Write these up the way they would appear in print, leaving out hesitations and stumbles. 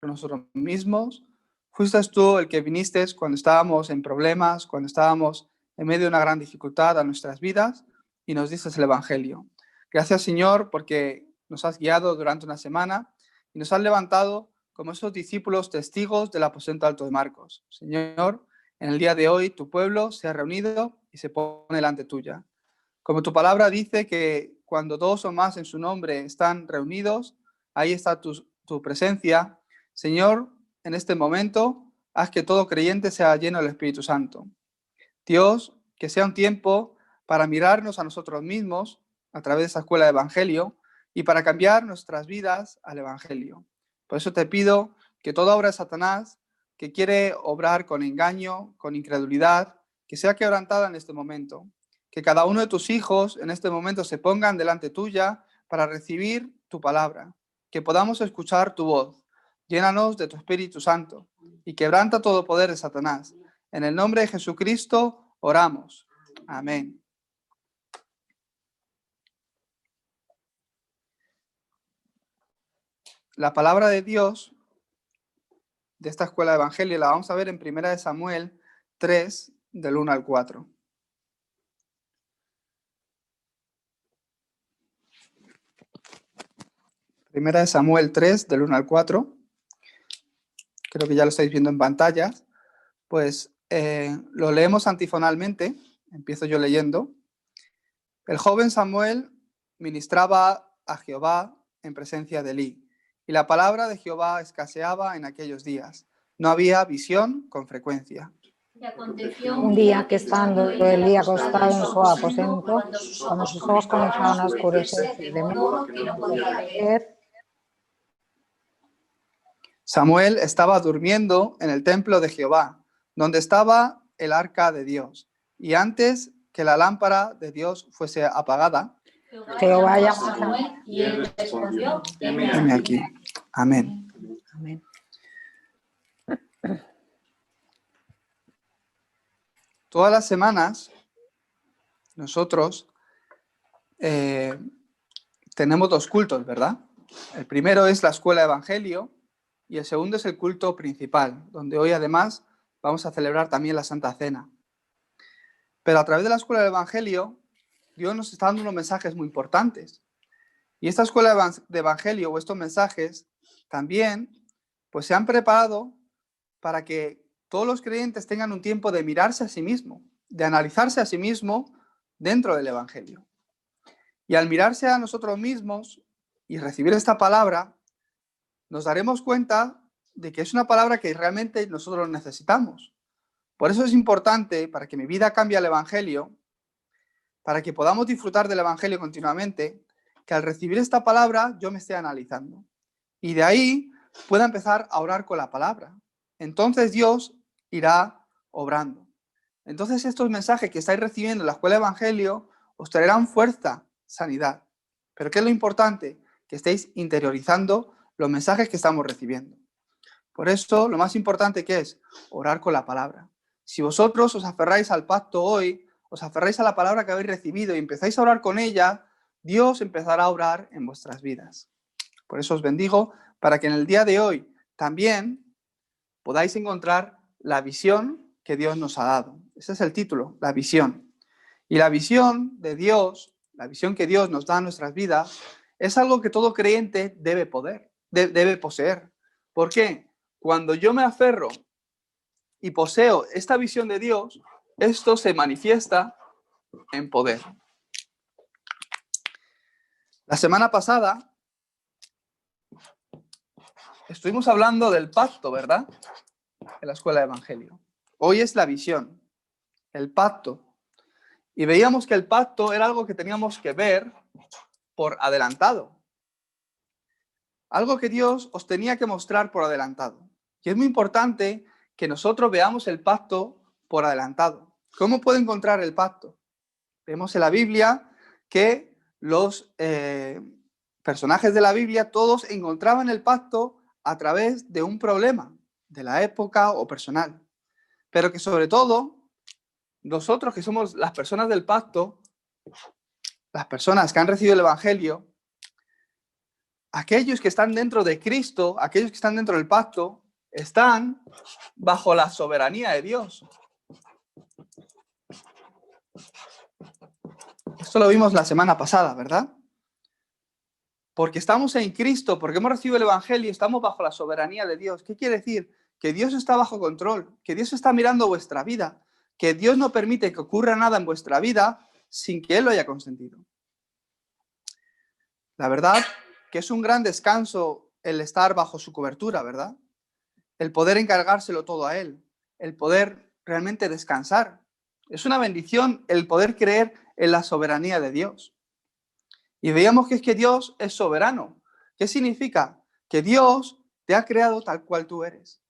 por nosotros mismos. Fuiste tú el que viniste cuando estábamos en problemas, cuando estábamos en medio de una gran dificultad a nuestras vidas y nos diste el Evangelio. Gracias, Señor, porque nos has guiado durante una semana y nos has levantado como esos discípulos testigos del aposento alto de Marcos. Señor, en el día de hoy tu pueblo se ha reunido y se pone delante tuya. Como tu palabra dice que cuando dos o más en su nombre están reunidos, ahí está tu presencia. Señor, en este momento, haz que todo creyente sea lleno del Espíritu Santo. Dios, que sea un tiempo para mirarnos a nosotros mismos a través de esa escuela de Evangelio y para cambiar nuestras vidas al Evangelio. Por eso te pido que toda obra de Satanás que quiere obrar con engaño, con incredulidad, que sea quebrantada en este momento. Que cada uno de tus hijos en este momento se pongan delante tuya para recibir tu palabra. Que podamos escuchar tu voz. Llénanos de tu Espíritu Santo y quebranta todo poder de Satanás. En el nombre de Jesucristo oramos. Amén. La palabra de Dios de esta escuela de Evangelio la vamos a ver en 1 Samuel 3, del 1 al 4. Primera de Samuel 3, del 1 al 4. Creo que ya lo estáis viendo en pantalla. Pues lo leemos antifonalmente. Empiezo yo leyendo. El joven Samuel ministraba a Jehová en presencia de Elí, y la palabra de Jehová escaseaba en aquellos días. No había visión con frecuencia. Un día que estando Elí acostado en su aposento, cuando sus ojos comenzaron a oscurecerse de modo que no podía ver, Samuel estaba durmiendo en el templo de Jehová, donde estaba el arca de Dios, y antes que la lámpara de Dios fuese apagada, Jehová llamó a Samuel y él respondió: heme aquí. Amén. Amén. Todas las semanas nosotros tenemos dos cultos, ¿verdad? El primero es la escuela de Evangelio y el segundo es el culto principal, donde hoy además vamos a celebrar también la Santa Cena. Pero a través de la escuela del Evangelio, Dios nos está dando unos mensajes muy importantes. Y esta escuela de Evangelio o estos mensajes también pues se han preparado para que todos los creyentes tengan un tiempo de mirarse a sí mismo, de analizarse a sí mismo dentro del Evangelio. Y al mirarse a nosotros mismos y recibir esta palabra, nos daremos cuenta de que es una palabra que realmente nosotros necesitamos. Por eso es importante, para que mi vida cambie al Evangelio, para que podamos disfrutar del Evangelio continuamente, que al recibir esta palabra yo me esté analizando. Y de ahí pueda empezar a orar con la palabra. Entonces Dios irá obrando. Entonces estos mensajes que estáis recibiendo en la escuela de Evangelio os traerán fuerza, sanidad. Pero ¿qué es lo importante? Que estéis interiorizando los mensajes que estamos recibiendo. Por eso lo más importante que es orar con la palabra. Si vosotros os aferráis al pacto hoy, os aferráis a la palabra que habéis recibido y empezáis a orar con ella, Dios empezará a obrar en vuestras vidas. Por eso os bendigo para que en el día de hoy también podáis encontrar la visión que Dios nos ha dado. Ese es el título, la visión. Y la visión de Dios, la visión que Dios nos da en nuestras vidas, es algo que todo creyente debe poseer. ¿Por qué? Cuando yo me aferro y poseo esta visión de Dios, esto se manifiesta en poder. La semana pasada estuvimos hablando del pacto, ¿verdad? En la escuela de Evangelio. Hoy es la visión, el pacto. Y veíamos que el pacto era algo que teníamos que ver por adelantado. Algo que Dios os tenía que mostrar por adelantado. Y es muy importante que nosotros veamos el pacto por adelantado. ¿Cómo puedo encontrar el pacto? Vemos en la Biblia que los personajes de la Biblia todos encontraban el pacto a través de un problema de la época o personal. Pero que sobre todo, nosotros que somos las personas del pacto, las personas que han recibido el Evangelio, aquellos que están dentro de Cristo, aquellos que están dentro del pacto, están bajo la soberanía de Dios. Esto lo vimos la semana pasada, ¿verdad? Porque estamos en Cristo, porque hemos recibido el Evangelio y estamos bajo la soberanía de Dios. ¿Qué quiere decir? Que Dios está bajo control, que Dios está mirando vuestra vida, que Dios no permite que ocurra nada en vuestra vida sin que Él lo haya consentido. La verdad que es un gran descanso el estar bajo su cobertura, ¿verdad? El poder encargárselo todo a Él, el poder realmente descansar. Es una bendición el poder creer en la soberanía de Dios. Y veíamos que es que Dios es soberano. ¿Qué significa? Que Dios te ha creado tal cual tú eres.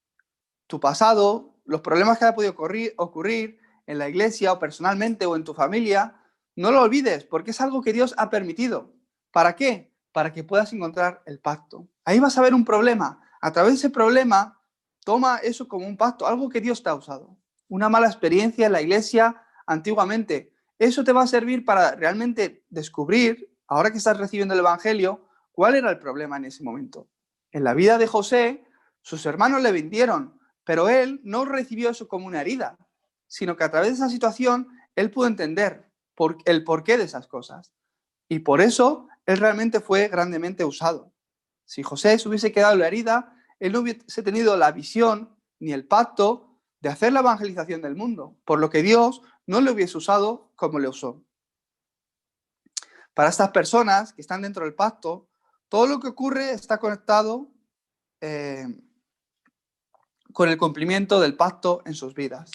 Tu pasado, los problemas que haya podido ocurrir en la iglesia o personalmente o en tu familia, no lo olvides porque es algo que Dios ha permitido. ¿Para qué? Para que puedas encontrar el pacto. Ahí vas a ver un problema. A través de ese problema, toma eso como un pacto, algo que Dios te ha usado. Una mala experiencia en la iglesia antiguamente. Eso te va a servir para realmente descubrir, ahora que estás recibiendo el Evangelio, cuál era el problema en ese momento. En la vida de José, sus hermanos le vendieron, pero él no recibió eso como una herida, sino que a través de esa situación él pudo entender el porqué de esas cosas. Y por eso él realmente fue grandemente usado. Si José se hubiese quedado en la herida, él no hubiese tenido la visión ni el pacto de hacer la evangelización del mundo, por lo que Dios no le hubiese usado como le usó. Para estas personas que están dentro del pacto, todo lo que ocurre está conectado con el cumplimiento del pacto en sus vidas.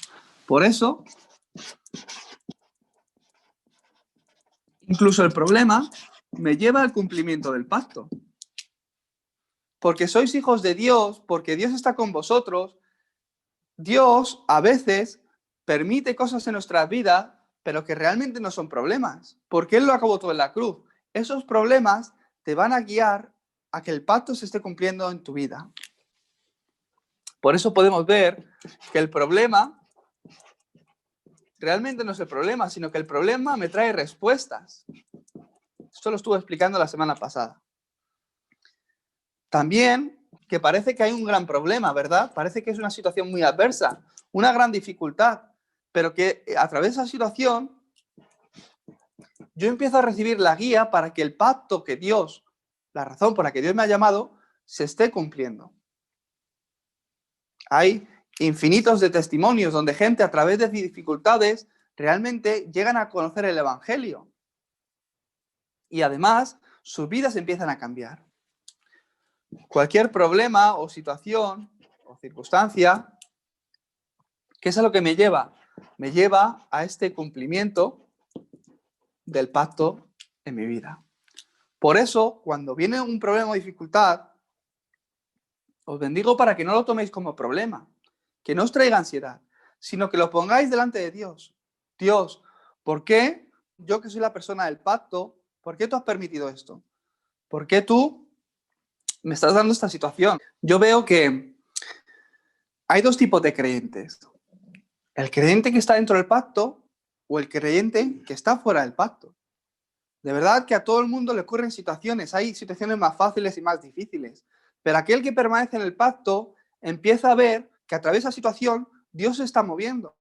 Por eso, incluso el problema me lleva al cumplimiento del pacto. Porque sois hijos de Dios, porque Dios está con vosotros, Dios a veces permite cosas en nuestras vidas, pero que realmente no son problemas, porque Él lo acabó todo en la cruz. Esos problemas te van a guiar a que el pacto se esté cumpliendo en tu vida. Por eso podemos ver que el problema realmente no es el problema, sino que el problema me trae respuestas. Esto lo estuve explicando la semana pasada. También que parece que hay un gran problema, ¿verdad? Parece que es una situación muy adversa, una gran dificultad, pero que a través de esa situación yo empiezo a recibir la guía para que el pacto que Dios, la razón por la que Dios me ha llamado, se esté cumpliendo. Hay infinitos de testimonios donde gente a través de dificultades realmente llegan a conocer el Evangelio. Y además, sus vidas empiezan a cambiar. Cualquier problema o situación o circunstancia, ¿qué es a lo que me lleva? Me lleva a este cumplimiento del pacto en mi vida. Por eso, cuando viene un problema o dificultad, os bendigo para que no lo toméis como problema, que no os traiga ansiedad, sino que lo pongáis delante de Dios. Dios, ¿por qué yo que soy la persona del pacto, por qué tú has permitido esto? ¿Por qué tú me estás dando esta situación? Yo veo que hay dos tipos de creyentes. El creyente que está dentro del pacto o el creyente que está fuera del pacto. De verdad que a todo el mundo le ocurren situaciones. Hay situaciones más fáciles y más difíciles. Pero aquel que permanece en el pacto empieza a ver que a través de esa situación Dios se está moviendo.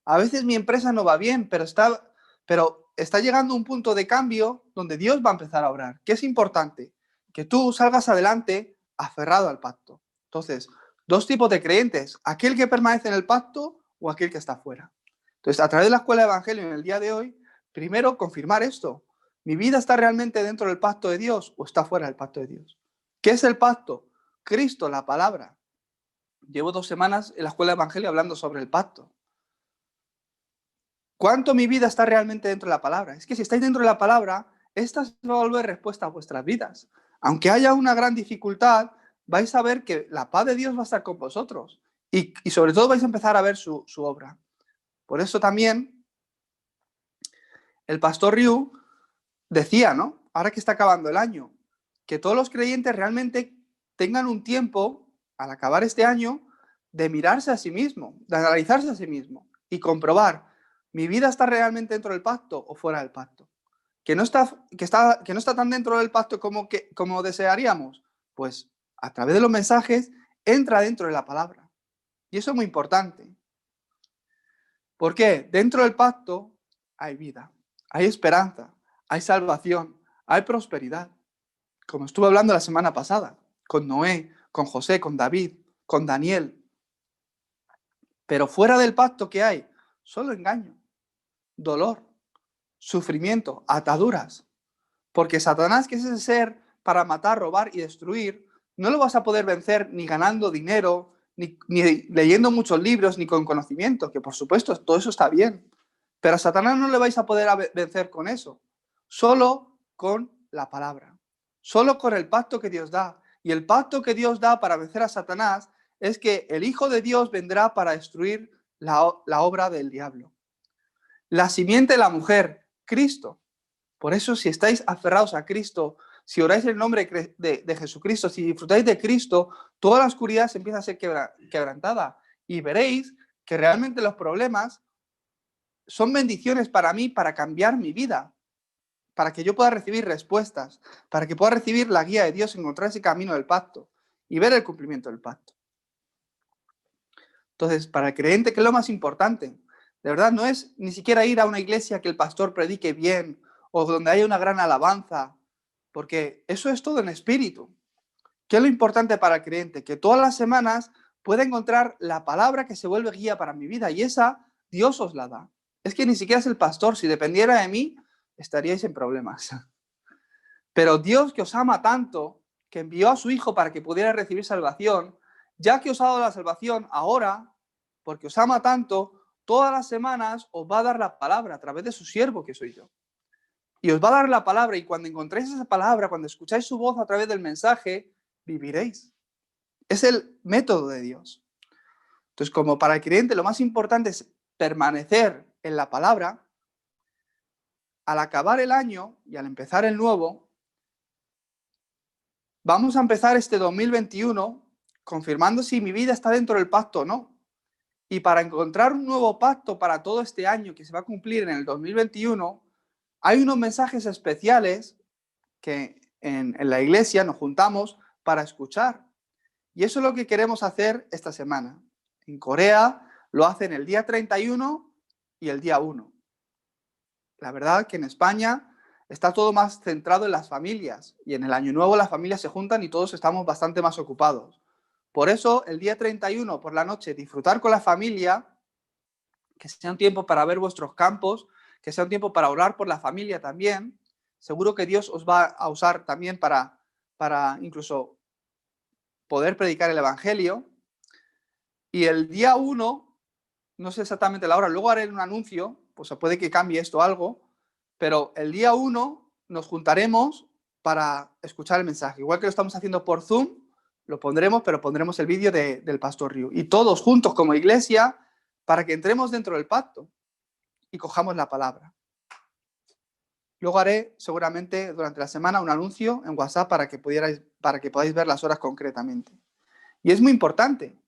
A veces mi empresa no va bien, pero está llegando un punto de cambio donde Dios va a empezar a obrar. ¿Qué es importante? Que tú salgas adelante aferrado al pacto. Entonces, dos tipos de creyentes. Aquel que permanece en el pacto o aquel que está fuera. Entonces, a través de la Escuela de Evangelio en el día de hoy, primero confirmar esto. ¿Mi vida está realmente dentro del pacto de Dios o está fuera del pacto de Dios? ¿Qué es el pacto? Cristo, la palabra. Llevo 2 semanas en la Escuela de Evangelio hablando sobre el pacto. ¿Cuánto mi vida está realmente dentro de la palabra? Es que si estáis dentro de la palabra, esta se va a volver respuesta a vuestras vidas. Aunque haya una gran dificultad, vais a ver que la paz de Dios va a estar con vosotros. Y sobre todo vais a empezar a ver su obra. Por eso también el pastor Ryu decía, ¿no? Ahora que está acabando el año, que todos los creyentes realmente tengan un tiempo, al acabar este año, de mirarse a sí mismo, de analizarse a sí mismo y comprobar, ¿mi vida está realmente dentro del pacto o fuera del pacto? que no está tan dentro del pacto como desearíamos, pues a través de los mensajes entra dentro de la palabra. Y eso es muy importante. ¿Por qué? Dentro del pacto hay vida, hay esperanza, hay salvación, hay prosperidad. Como estuve hablando la semana pasada, con Noé, con José, con David, con Daniel. Pero fuera del pacto, ¿qué hay? Solo engaño, dolor, sufrimiento, ataduras. Porque Satanás, que es ese ser para matar, robar y destruir, no lo vas a poder vencer ni ganando dinero, ni leyendo muchos libros, ni con conocimiento, que por supuesto todo eso está bien. Pero a Satanás no le vais a poder vencer con eso, solo con la palabra, solo con el pacto que Dios da. Y el pacto que Dios da para vencer a Satanás es que el Hijo de Dios vendrá para destruir la obra del diablo. La simiente de la mujer, Cristo. Por eso, si estáis aferrados a Cristo, si oráis en el nombre de Jesucristo, si disfrutáis de Cristo, toda la oscuridad se empieza a ser quebrantada. Y veréis que realmente los problemas son bendiciones para mí, para cambiar mi vida, para que yo pueda recibir respuestas, para que pueda recibir la guía de Dios, encontrar ese camino del pacto y ver el cumplimiento del pacto. Entonces, para el creyente, ¿qué es lo más importante? De verdad, no es ni siquiera ir a una iglesia que el pastor predique bien o donde haya una gran alabanza, porque eso es todo en espíritu. ¿Qué es lo importante para el creyente? Que todas las semanas pueda encontrar la palabra que se vuelve guía para mi vida, y esa Dios os la da. Es que ni siquiera es el pastor. Si dependiera de mí, estaríais en problemas. Pero Dios, que os ama tanto, que envió a su Hijo para que pudiera recibir salvación, ya que os ha dado la salvación, ahora, porque os ama tanto, todas las semanas os va a dar la palabra a través de su siervo, que soy yo. Y os va a dar la palabra, y cuando encontréis esa palabra, cuando escucháis su voz a través del mensaje, viviréis. Es el método de Dios. Entonces, como para el creyente lo más importante es permanecer en la palabra, al acabar el año y al empezar el nuevo, vamos a empezar este 2021 confirmando si mi vida está dentro del pacto o no. Y para encontrar un nuevo pacto para todo este año que se va a cumplir en el 2021, hay unos mensajes especiales que en la iglesia nos juntamos para escuchar. Y eso es lo que queremos hacer esta semana. En Corea lo hacen el día 31 y el día 1. La verdad que en España está todo más centrado en las familias, y en el año nuevo las familias se juntan y todos estamos bastante más ocupados. Por eso el día 31 por la noche disfrutar con la familia, que sea un tiempo para ver vuestros campos, que sea un tiempo para orar por la familia también. Seguro que Dios os va a usar también para incluso poder predicar el Evangelio. Y el día 1, no sé exactamente la hora, luego haré un anuncio, pues puede que cambie esto algo, pero el día 1 nos juntaremos para escuchar el mensaje. Igual que lo estamos haciendo por Zoom, lo pondremos, pero pondremos el vídeo del Pastor Ryu. Y todos juntos como iglesia, para que entremos dentro del pacto y cojamos la palabra. Luego haré seguramente durante la semana un anuncio en WhatsApp para que podáis ver las horas concretamente. Y es muy importante,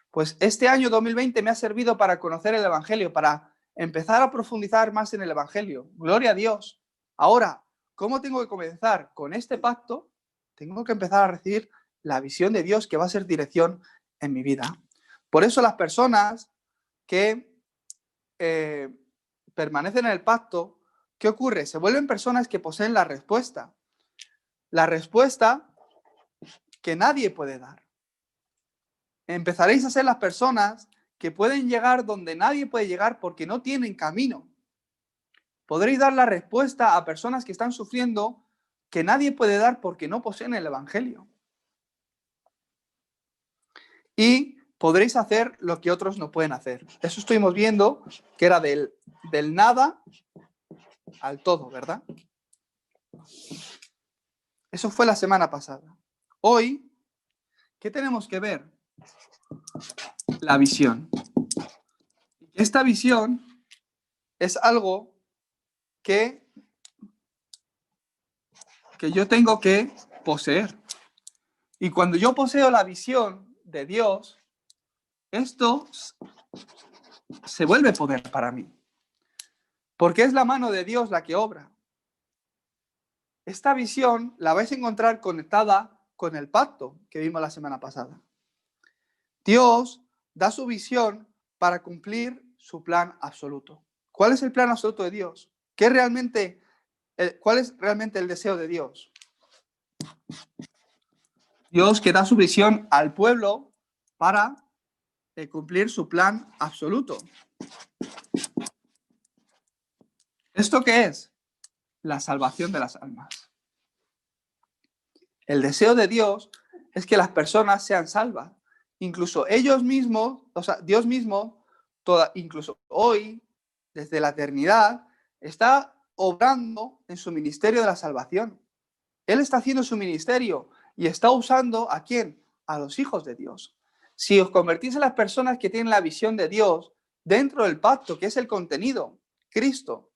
pues este año 2020 me ha servido para conocer el Evangelio, para empezar a profundizar más en el Evangelio. Gloria a Dios. Ahora, ¿cómo tengo que comenzar? Con este pacto, tengo que empezar a recibir la visión de Dios que va a ser dirección en mi vida. Por eso las personas que permanecen en el pacto, ¿qué ocurre? Se vuelven personas que poseen la respuesta que nadie puede dar. Empezaréis a ser las personas que pueden llegar donde nadie puede llegar porque no tienen camino. Podréis dar la respuesta a personas que están sufriendo que nadie puede dar porque no poseen el Evangelio. Y podréis hacer lo que otros no pueden hacer. Eso estuvimos viendo, que era del nada al todo, ¿verdad? Eso fue la semana pasada. Hoy, ¿qué tenemos que ver? La visión. Esta visión es algo que yo tengo que poseer. Y cuando yo poseo la visión de Dios, esto se vuelve poder para mí. Porque es la mano de Dios la que obra. esta visión la vais a encontrar conectada con el pacto que vimos la semana pasada. Dios da su visión para cumplir su plan absoluto. ¿Cuál es el plan absoluto de Dios? ¿Cuál es realmente el deseo de Dios? Dios que da su visión al pueblo para cumplir su plan absoluto. ¿Esto qué es? La salvación de las almas. El deseo de Dios es que las personas sean salvas. Incluso ellos mismos, o sea, Dios mismo, incluso hoy, desde la eternidad, está obrando en su ministerio de la salvación. Él está haciendo su ministerio y está usando ¿a quién? A los hijos de Dios. Si os convertís en las personas que tienen la visión de Dios dentro del pacto, que es el contenido, Cristo,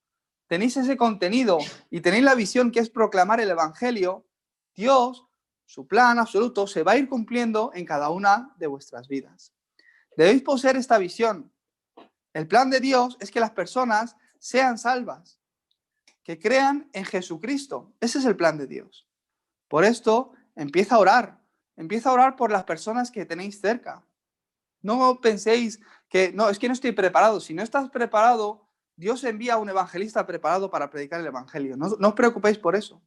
tenéis ese contenido y tenéis la visión que es proclamar el Evangelio, Dios, su plan absoluto, se va a ir cumpliendo en cada una de vuestras vidas. Debéis poseer esta visión. El plan de Dios es que las personas sean salvas, que crean en Jesucristo. Ese es el plan de Dios. Por esto, empieza a orar por las personas que tenéis cerca. No penséis que, no, es que no estoy preparado. Si no estás preparado, Dios envía a un evangelista preparado para predicar el evangelio. No os preocupéis por eso.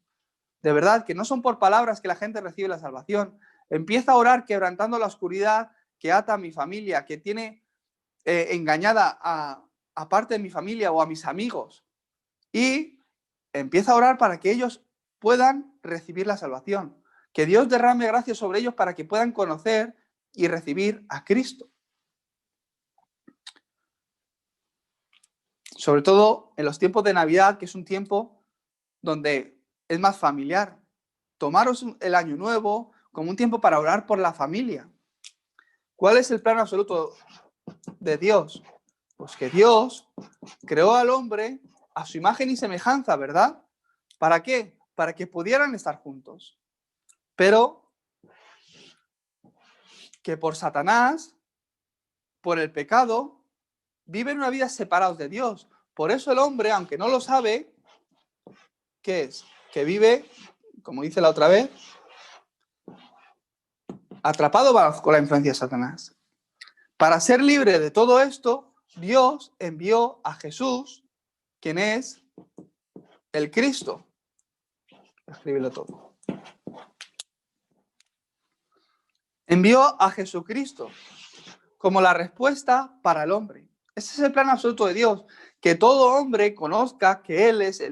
De verdad, que no son por palabras que la gente recibe la salvación. Empieza a orar quebrantando la oscuridad que ata a mi familia, que tiene engañada a parte de mi familia o a mis amigos. Y empieza a orar para que ellos puedan recibir la salvación. Que Dios derrame gracia sobre ellos para que puedan conocer y recibir a Cristo. Sobre todo en los tiempos de Navidad, que es un tiempo donde es más familiar. Tomaros el año nuevo como un tiempo para orar por la familia. ¿Cuál es el plan absoluto de Dios? Pues que Dios creó al hombre a su imagen y semejanza, ¿verdad? ¿Para qué? Para que pudieran estar juntos. Pero que por Satanás, por el pecado, viven una vida separados de Dios. Por eso el hombre, aunque no lo sabe, ¿qué es? Que vive, como dice la otra vez, atrapado bajo la influencia de Satanás. Para ser libre de todo esto, Dios envió a Jesús, quien es el Cristo. Escríbelo todo. Envió a Jesucristo como la respuesta para el hombre. Ese es el plan absoluto de Dios, que todo hombre conozca que Él es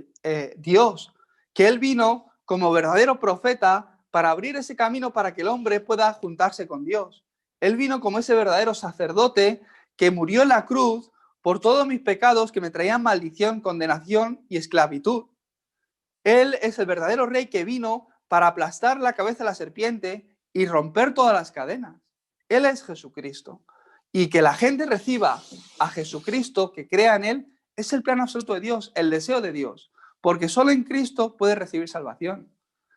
Dios, que Él vino como verdadero profeta para abrir ese camino para que el hombre pueda juntarse con Dios. Él vino como ese verdadero sacerdote que murió en la cruz por todos mis pecados que me traían maldición, condenación y esclavitud. Él es el verdadero rey que vino para aplastar la cabeza de la serpiente y romper todas las cadenas. Él es Jesucristo. Y que la gente reciba a Jesucristo, que crea en Él, es el plan absoluto de Dios, el deseo de Dios. Porque solo en Cristo puedes recibir salvación.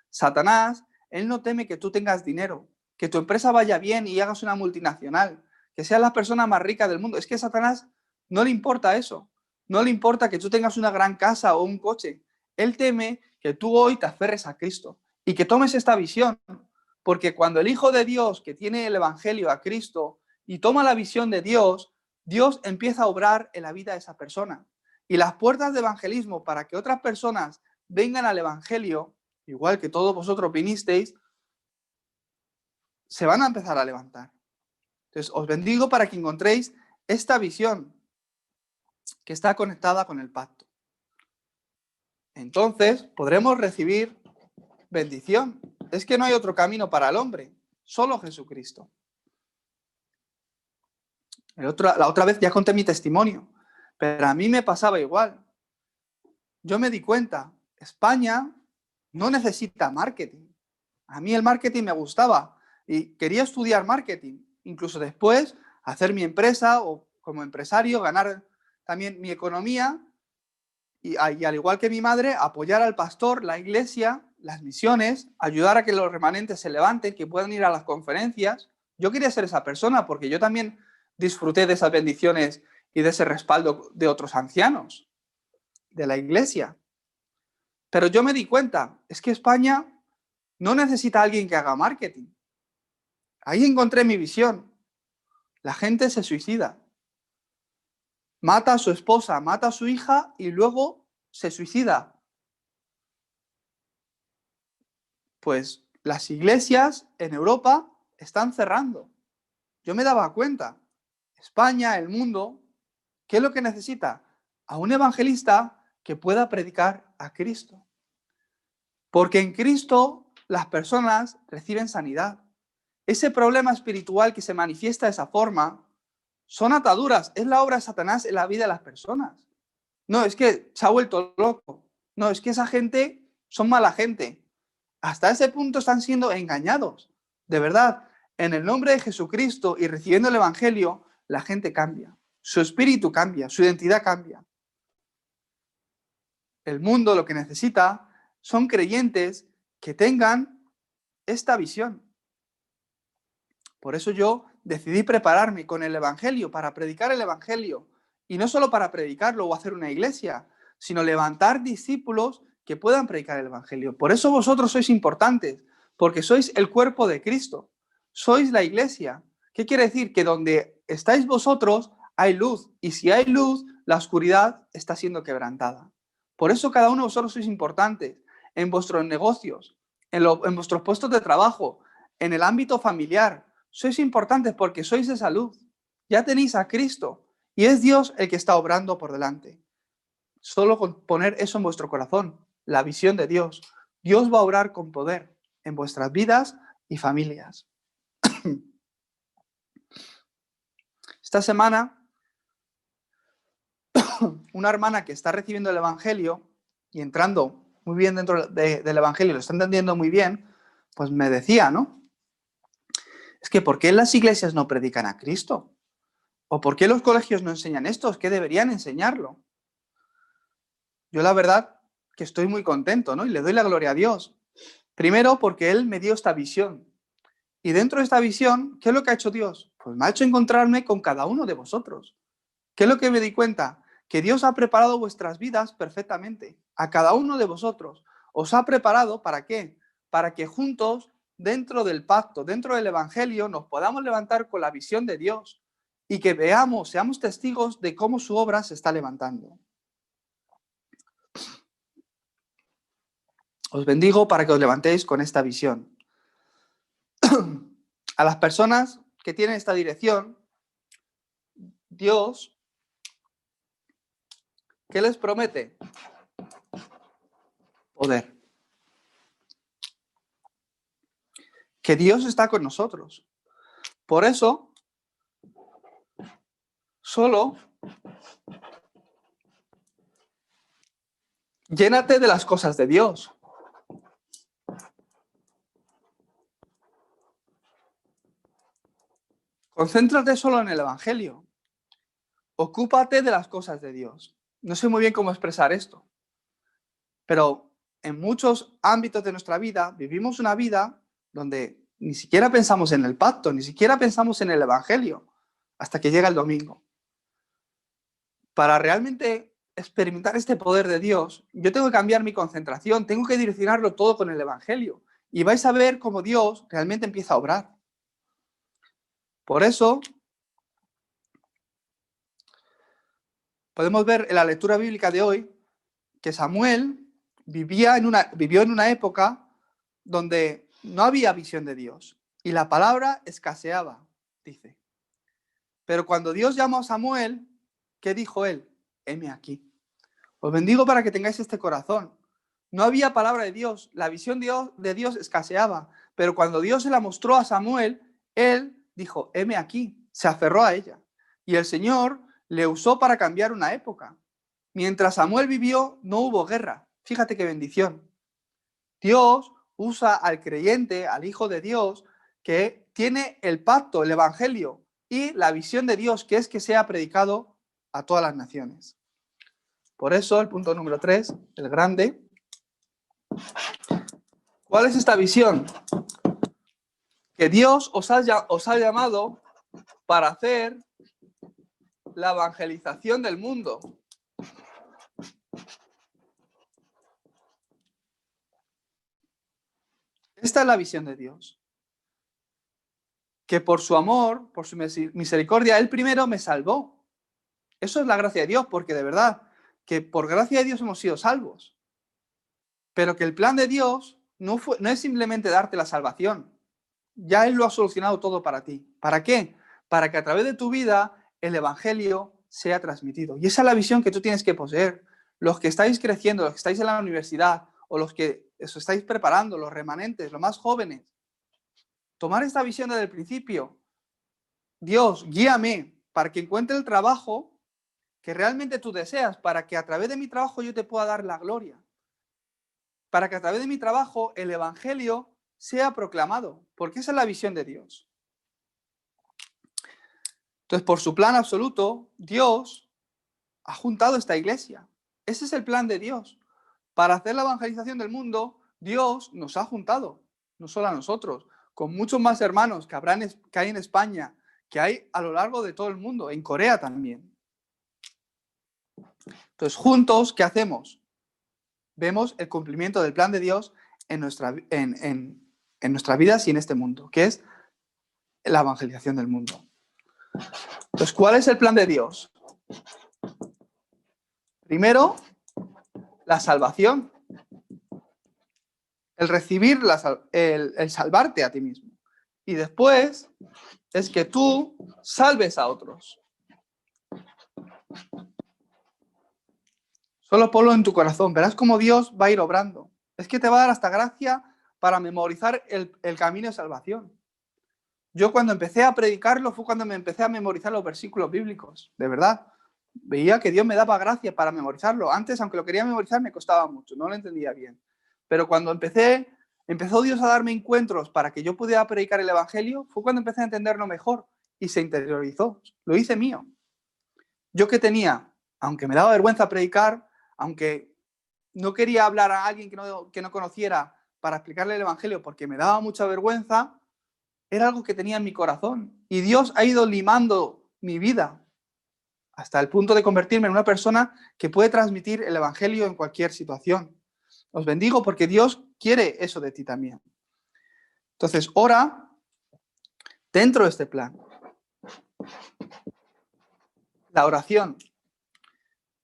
Satanás, él no teme que tú tengas dinero, que tu empresa vaya bien y hagas una multinacional, que seas la persona más rica del mundo. Es que a Satanás no le importa eso. No le importa que tú tengas una gran casa o un coche. Él teme que tú hoy te aferres a Cristo y que tomes esta visión. Porque cuando el Hijo de Dios, que tiene el Evangelio a Cristo y toma la visión de Dios, Dios empieza a obrar en la vida de esa persona. Y las puertas de evangelismo para que otras personas vengan al Evangelio, igual que todos vosotros vinisteis, se van a empezar a levantar. Entonces, os bendigo para que encontréis esta visión que está conectada con el pacto. Entonces, podremos recibir bendición. Es que no hay otro camino para el hombre, solo Jesucristo. La otra vez ya conté mi testimonio, pero a mí me pasaba igual. Yo me di cuenta, España no necesita marketing. A mí el marketing me gustaba y quería estudiar marketing, incluso después hacer mi empresa o como empresario, ganar también mi economía y al igual que mi madre, apoyar al pastor, la iglesia, las misiones, ayudar a que los remanentes se levanten, que puedan ir a las conferencias. Yo quería ser esa persona porque yo también disfruté de esas bendiciones y de ese respaldo de otros ancianos de la iglesia. Pero yo me di cuenta, es que España no necesita a alguien que haga marketing. Ahí encontré mi visión. La gente se suicida. Mata a su esposa, mata a su hija y luego se suicida. Pues las iglesias en Europa están cerrando. Yo me daba cuenta. España, el mundo, ¿qué es lo que necesita? A un evangelista que pueda predicar a Cristo. Porque en Cristo las personas reciben sanidad. Ese problema espiritual que se manifiesta de esa forma son ataduras. Es la obra de Satanás en la vida de las personas. No, es que se ha vuelto loco. No, es que esa gente son mala gente. Hasta ese punto están siendo engañados. De verdad, en el nombre de Jesucristo y recibiendo el Evangelio, la gente cambia. Su espíritu cambia, su identidad cambia. El mundo lo que necesita son creyentes que tengan esta visión. Por eso yo decidí prepararme con el Evangelio para predicar el Evangelio. Y no solo para predicarlo o hacer una iglesia, sino levantar discípulos que puedan predicar el Evangelio. Por eso vosotros sois importantes, porque sois el cuerpo de Cristo. Sois la iglesia. ¿Qué quiere decir? Que donde estáis vosotros hay luz. Y si hay luz, la oscuridad está siendo quebrantada. Por eso cada uno de vosotros sois importantes en vuestros negocios, en vuestros puestos de trabajo, en el ámbito familiar. Sois importantes porque sois de salud. Ya tenéis a Cristo y es Dios el que está obrando por delante. Solo con poner eso en vuestro corazón, la visión de Dios. Dios va a obrar con poder en vuestras vidas y familias. Esta semana, una hermana que está recibiendo el Evangelio y entrando muy bien dentro del Evangelio, lo está entendiendo muy bien, pues me decía, ¿no? Es que ¿por qué las iglesias no predican a Cristo? ¿O por qué los colegios no enseñan esto? Es que deberían enseñarlo. Yo la verdad que estoy muy contento, ¿no? Y le doy la gloria a Dios. Primero porque Él me dio esta visión. Y dentro de esta visión, ¿qué es lo que ha hecho Dios? Pues me ha hecho encontrarme con cada uno de vosotros. ¿Qué es lo que me di cuenta? Que Dios ha preparado vuestras vidas perfectamente. A cada uno de vosotros. Os ha preparado, ¿para qué? Para que juntos, dentro del pacto, dentro del Evangelio, nos podamos levantar con la visión de Dios y que veamos, seamos testigos de cómo su obra se está levantando. Os bendigo para que os levantéis con esta visión. A las personas que tienen esta dirección, Dios, ¿qué les promete? Poder. Que Dios está con nosotros. Por eso, solo llénate de las cosas de Dios. Concéntrate solo en el Evangelio. Ocúpate de las cosas de Dios. No sé muy bien cómo expresar esto, pero en muchos ámbitos de nuestra vida vivimos una vida donde ni siquiera pensamos en el pacto, ni siquiera pensamos en el Evangelio, hasta que llega el domingo. Para realmente experimentar este poder de Dios, yo tengo que cambiar mi concentración, tengo que direccionarlo todo con el Evangelio. Y vais a ver cómo Dios realmente empieza a obrar. Por eso, podemos ver en la lectura bíblica de hoy que Samuel vivió en una época donde no había visión de Dios y la palabra escaseaba, dice. Pero cuando Dios llamó a Samuel, ¿qué dijo él? Heme aquí. Os bendigo para que tengáis este corazón. No había palabra de Dios, la visión de Dios escaseaba, pero cuando Dios se la mostró a Samuel, él dijo, heme aquí, se aferró a ella. Y el Señor le usó para cambiar una época. Mientras Samuel vivió, no hubo guerra. Fíjate qué bendición. Dios usa al creyente, al Hijo de Dios, que tiene el pacto, el Evangelio y la visión de Dios, que es que sea predicado a todas las naciones. Por eso, el punto número 3, el grande. ¿Cuál es esta visión? Que Dios os ha llamado para hacer la evangelización del mundo. Esta es la visión de Dios. Que por su amor, por su misericordia, Él primero me salvó. Eso es la gracia de Dios, porque de verdad, que por gracia de Dios hemos sido salvos. Pero que el plan de Dios no es simplemente darte la salvación. Ya Él lo ha solucionado todo para ti. ¿Para qué? Para que a través de tu vida el Evangelio sea transmitido. Y esa es la visión que tú tienes que poseer. Los que estáis creciendo, los que estáis en la universidad, o los que os estáis preparando, los remanentes, los más jóvenes, tomar esta visión desde el principio. Dios, guíame para que encuentre el trabajo que realmente tú deseas, para que a través de mi trabajo yo te pueda dar la gloria. Para que a través de mi trabajo el Evangelio sea proclamado, porque esa es la visión de Dios. Entonces, por su plan absoluto, Dios ha juntado esta iglesia. Ese es el plan de Dios. Para hacer la evangelización del mundo, Dios nos ha juntado, no solo a nosotros, con muchos más hermanos que hay en España, que hay a lo largo de todo el mundo, en Corea también. Entonces, juntos, ¿qué hacemos? Vemos el cumplimiento del plan de Dios en nuestras vidas y en este mundo, que es la evangelización del mundo. Entonces, ¿cuál es el plan de Dios? Primero, la salvación. El recibir, el salvarte a ti mismo. Y después es que tú salves a otros. Solo ponlo en tu corazón. Verás cómo Dios va a ir obrando. Es que te va a dar hasta gracia para memorizar el camino de salvación. Yo cuando empecé a predicarlo fue cuando me empecé a memorizar los versículos bíblicos. De verdad. Veía que Dios me daba gracia para memorizarlo. Antes, aunque lo quería memorizar, me costaba mucho. No lo entendía bien. Pero cuando empezó Dios a darme encuentros para que yo pudiera predicar el Evangelio, fue cuando empecé a entenderlo mejor y se interiorizó. Lo hice mío. Yo que tenía, aunque me daba vergüenza predicar, aunque no quería hablar a alguien que no conociera para explicarle el Evangelio porque me daba mucha vergüenza, era algo que tenía en mi corazón. Y Dios ha ido limando mi vida hasta el punto de convertirme en una persona que puede transmitir el Evangelio en cualquier situación. Os bendigo porque Dios quiere eso de ti también. Entonces, ora dentro de este plan. La oración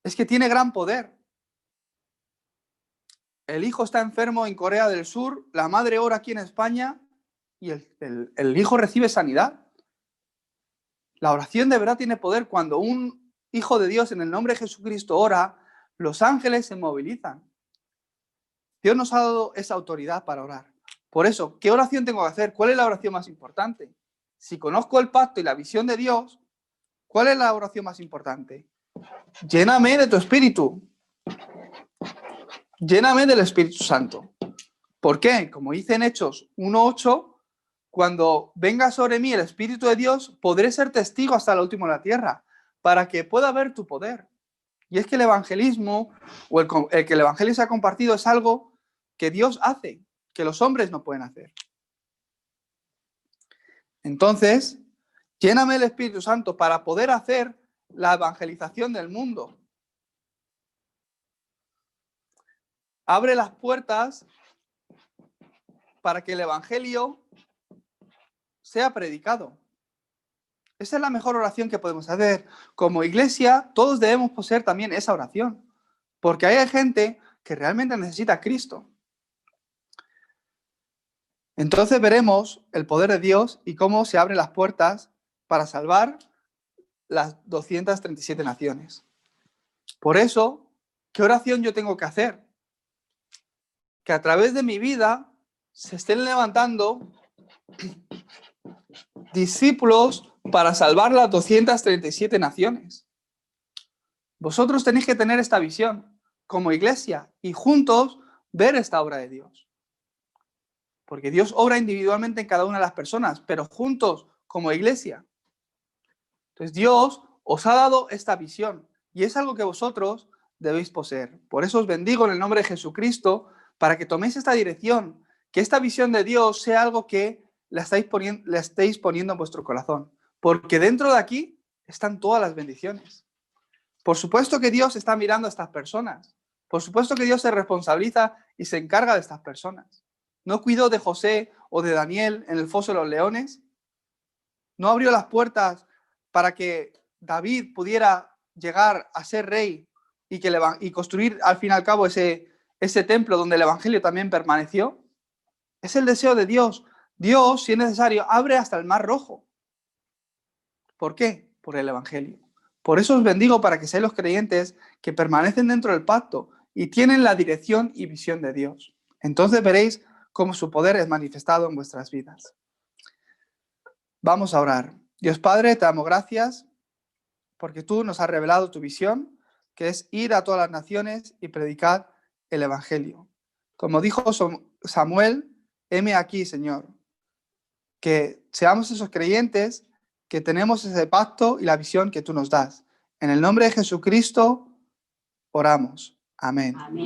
es que tiene gran poder. El hijo está enfermo en Corea del Sur, la madre ora aquí en España y el hijo recibe sanidad. La oración de verdad tiene poder. Cuando un hijo de Dios en el nombre de Jesucristo ora, los ángeles se movilizan. Dios nos ha dado esa autoridad para orar. Por eso, ¿qué oración tengo que hacer? ¿Cuál es la oración más importante? Si conozco el pacto y la visión de Dios, ¿cuál es la oración más importante? Lléname de tu Espíritu. Lléname del Espíritu Santo. ¿Por qué? Como dice en Hechos 1:8, cuando venga sobre mí el Espíritu de Dios, podré ser testigo hasta lo último de la tierra, para que pueda ver tu poder. Y es que el evangelismo, o el que el evangelio se ha compartido, es algo que Dios hace, que los hombres no pueden hacer. Entonces, lléname del Espíritu Santo para poder hacer la evangelización del mundo. Abre las puertas para que el evangelio sea predicado. Esa es la mejor oración que podemos hacer. Como iglesia, todos debemos poseer también esa oración, porque hay gente que realmente necesita a Cristo. Entonces veremos el poder de Dios y cómo se abren las puertas para salvar las 237 naciones. Por eso, ¿qué oración yo tengo que hacer? Que a través de mi vida se estén levantando discípulos para salvar las 237 naciones. Vosotros tenéis que tener esta visión como iglesia y juntos ver esta obra de Dios. Porque Dios obra individualmente en cada una de las personas, pero juntos como iglesia. Entonces Dios os ha dado esta visión y es algo que vosotros debéis poseer. Por eso os bendigo en el nombre de Jesucristo para que toméis esta dirección, que esta visión de Dios sea algo que la estéis poniendo en vuestro corazón. Porque dentro de aquí están todas las bendiciones. Por supuesto que Dios está mirando a estas personas. Por supuesto que Dios se responsabiliza y se encarga de estas personas. ¿No cuidó de José o de Daniel en el foso de los leones? ¿No abrió las puertas para que David pudiera llegar a ser rey y construir al fin y al cabo ese templo donde el evangelio también permaneció? Es el deseo de Dios. Dios, si es necesario, abre hasta el mar rojo. ¿Por qué? Por el evangelio. Por eso os bendigo para que seáis los creyentes que permanecen dentro del pacto y tienen la dirección y visión de Dios. Entonces veréis cómo su poder es manifestado en vuestras vidas. Vamos a orar. Dios Padre, te damos gracias porque tú nos has revelado tu visión, que es ir a todas las naciones y predicar el evangelio. Como dijo Samuel, heme aquí, Señor. Que seamos esos creyentes que tenemos ese pacto y la visión que tú nos das. En el nombre de Jesucristo oramos. Amén. Amén.